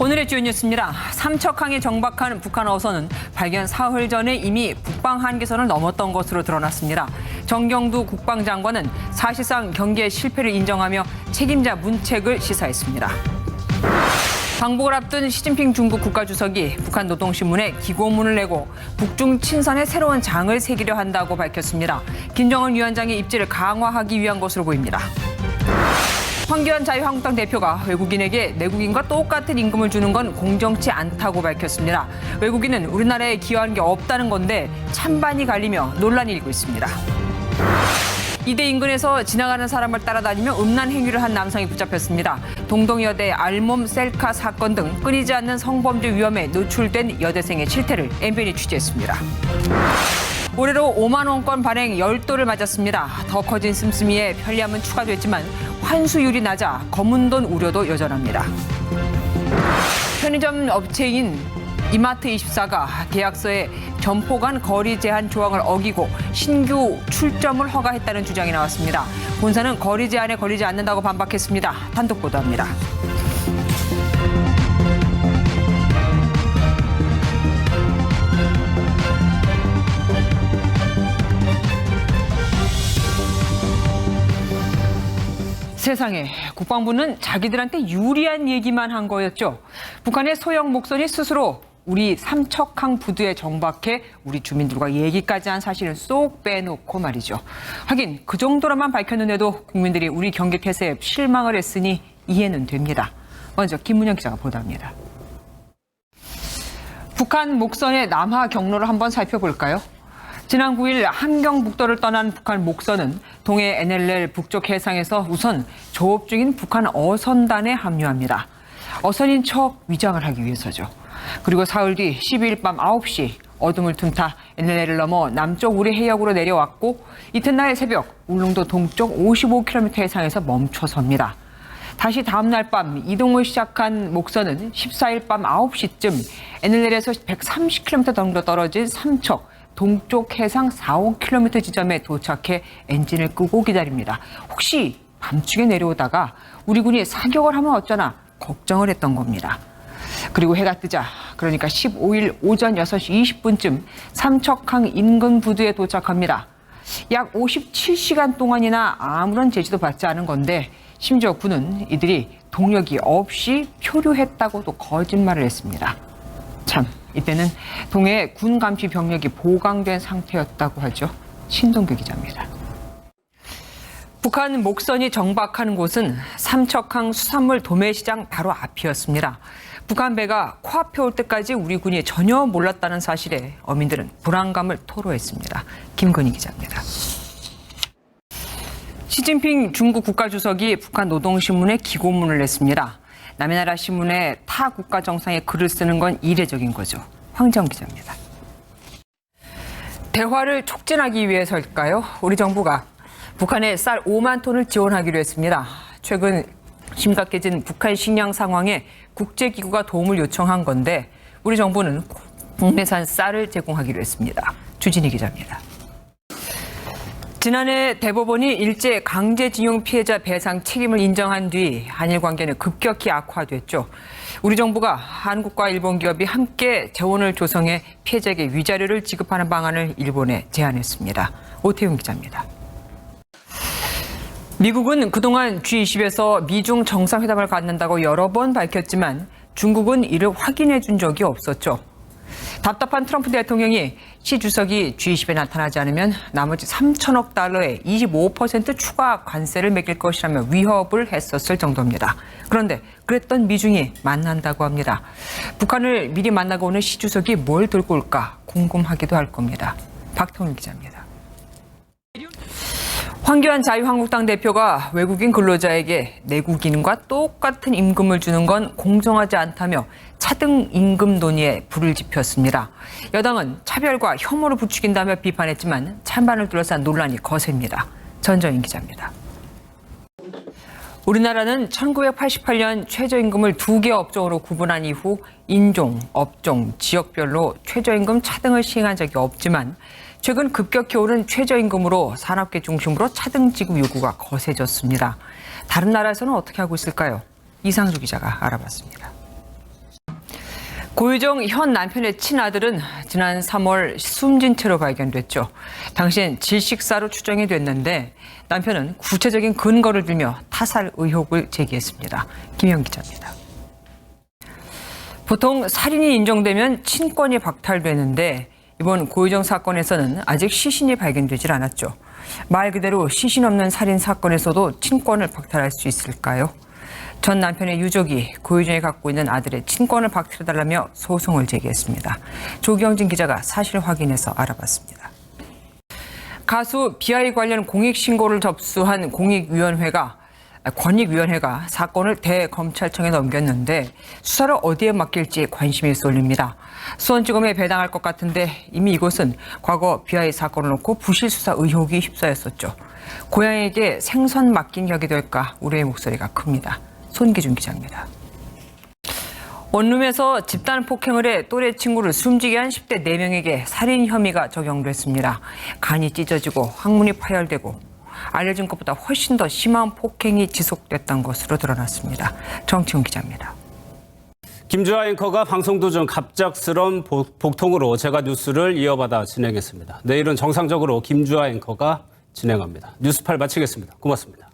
오늘의 주요 뉴스입니다. 삼척항에 정박한 북한 어선은 발견 사흘 전에 이미 북방 한계선을 넘었던 것으로 드러났습니다. 정경두 국방장관은 사실상 경계 실패를 인정하며 책임자 문책을 시사했습니다. 방북을 앞둔 시진핑 중국 국가주석이 북한 노동신문에 기고문을 내고 북중 친선에 새로운 장을 새기려 한다고 밝혔습니다. 김정은 위원장의 입지를 강화하기 위한 것으로 보입니다. 황교안 자유한국당 대표가 외국인에게 내국인과 똑같은 임금을 주는 건 공정치 않다고 밝혔습니다. 외국인은 우리나라에 기여한 게 없다는 건데 찬반이 갈리며 논란이 일고 있습니다. 이대 인근에서 지나가는 사람을 따라다니며 음란 행위를 한 남성이 붙잡혔습니다. 동동여대 알몸 셀카 사건 등 끊이지 않는 성범죄 위험에 노출된 여대생의 실태를 MBN이 취재했습니다. 올해로 5만 원권 발행 10도를 맞았습니다. 더 커진 씀씀이에 편리함은 추가됐지만 환수율이 낮아 검은 돈 우려도 여전합니다. 편의점 업체인 이마트24가 계약서에 점포 간 거리 제한 조항을 어기고 신규 출점을 허가했다는 주장이 나왔습니다. 본사는 거리 제한에 걸리지 않는다고 반박했습니다. 단독 보도합니다. 세상에, 국방부는 자기들한테 유리한 얘기만 한 거였죠. 북한의 소형 목선이 스스로 우리 삼척항 부두에 정박해 우리 주민들과 얘기까지 한 사실은 쏙 빼놓고 말이죠. 하긴 그 정도로만 밝혔는데도 국민들이 우리 경계 태세에 실망을 했으니 이해는 됩니다. 먼저 김문영 기자가 보도합니다. 북한 목선의 남하 경로를 한번 살펴볼까요? 지난 9일 함경북도를 떠난 북한 목선은 동해 NLL 북쪽 해상에서 우선 조업 중인 북한 어선단에 합류합니다. 어선인 척 위장을 하기 위해서죠. 그리고 사흘 뒤 12일 밤 9시 어둠을 틈타 NLL을 넘어 남쪽 우리 해역으로 내려왔고 이튿날 새벽 울릉도 동쪽 55km 해상에서 멈춰섭니다. 다시 다음날 밤 이동을 시작한 목선은 14일 밤 9시쯤 NLL에서 130km 정도 떨어진 삼척 동쪽 해상 4-5km 지점에 도착해 엔진을 끄고 기다립니다. 혹시 밤중에 내려오다가 우리 군이 사격을 하면 어쩌나 걱정을 했던 겁니다. 그리고 해가 뜨자, 그러니까 15일 오전 6시 20분쯤 삼척항 인근 부두에 도착합니다. 약 57시간 동안이나 아무런 제지도 받지 않은 건데 심지어 군은 이들이 동력이 없이 표류했다고도 거짓말을 했습니다. 참, 이때는 동해에 군 감시 병력이 보강된 상태였다고 하죠. 신동규 기자입니다. 북한 목선이 정박하는 곳은 삼척항 수산물 도매시장 바로 앞이었습니다. 북한 배가 코앞에 올 때까지 우리 군이 전혀 몰랐다는 사실에 어민들은 불안감을 토로했습니다. 김건희 기자입니다. 시진핑 중국 국가주석이 북한 노동신문에 기고문을 냈습니다. 남의 나라 신문에 타 국가 정상의 글을 쓰는 건 이례적인 거죠. 황정 기자입니다. 대화를 촉진하기 위해서일까요? 우리 정부가 북한에 쌀 5만 톤을 지원하기로 했습니다. 최근 심각해진 북한 식량 상황에 국제기구가 도움을 요청한 건데 우리 정부는 국내산 쌀을 제공하기로 했습니다. 주진희 기자입니다. 지난해 대법원이 일제 강제징용 피해자 배상 책임을 인정한 뒤 한일 관계는 급격히 악화됐죠. 우리 정부가 한국과 일본 기업이 함께 재원을 조성해 피해자에게 위자료를 지급하는 방안을 일본에 제안했습니다. 오태용 기자입니다. 미국은 그동안 G20에서 미중 정상회담을 갖는다고 여러 번 밝혔지만 중국은 이를 확인해 준 적이 없었죠. 답답한 트럼프 대통령이 시 주석이 G20에 나타나지 않으면 나머지 3천억 달러의 25% 추가 관세를 매길 것이라며 위협을 했었을 정도입니다. 그런데 그랬던 미중이 만난다고 합니다. 북한을 미리 만나고 오는 시 주석이 뭘 들고 올까 궁금하기도 할 겁니다. 박통일 기자입니다. 황교안 자유한국당 대표가 외국인 근로자에게 내국인과 똑같은 임금을 주는 건 공정하지 않다며 차등 임금 논의에 불을 지폈습니다. 여당은 차별과 혐오를 부추긴다며 비판했지만 찬반을 둘러싼 논란이 거셉니다. 전정인 기자입니다. 우리나라는 1988년 최저임금을 2개 업종으로 구분한 이후 인종, 업종, 지역별로 최저임금 차등을 시행한 적이 없지만 최근 급격히 오른 최저임금으로 산업계 중심으로 차등 지급 요구가 거세졌습니다. 다른 나라에서는 어떻게 하고 있을까요? 이상주 기자가 알아봤습니다. 고유정 현 남편의 친아들은 지난 3월 숨진 채로 발견됐죠. 당시엔 질식사로 추정이 됐는데 남편은 구체적인 근거를 들며 타살 의혹을 제기했습니다. 김현 기자입니다. 보통 살인이 인정되면 친권이 박탈되는데 이번 고유정 사건에서는 아직 시신이 발견되질 않았죠. 말 그대로 시신 없는 살인 사건에서도 친권을 박탈할 수 있을까요? 전 남편의 유족이 고유정이 갖고 있는 아들의 친권을 박탈해달라며 소송을 제기했습니다. 조경진 기자가 사실 확인해서 알아봤습니다. 가수 비아이 관련 공익신고를 접수한 권익위원회가 사건을 대검찰청에 넘겼는데 수사를 어디에 맡길지 관심이 쏠립니다. 수원지검에 배당할 것 같은데 이미 이곳은 과거 비아이 사건을 놓고 부실 수사 의혹이 휩싸였었죠. 고향에게 생선 맡긴 격이 될까 우려의 목소리가 큽니다. 손기준 기자입니다. 원룸에서 집단 폭행을 해 또래 친구를 숨지게 한 10대 4명에게 살인 혐의가 적용됐습니다. 간이 찢어지고 항문이 파열되고 알려진 것보다 훨씬 더 심한 폭행이 지속됐던 것으로 드러났습니다. 정치훈 기자입니다. 김주아 앵커가 방송 도중 갑작스런 복통으로 제가 뉴스를 이어받아 진행했습니다. 내일은 정상적으로 김주아 앵커가 진행합니다. 뉴스팔 마치겠습니다. 고맙습니다.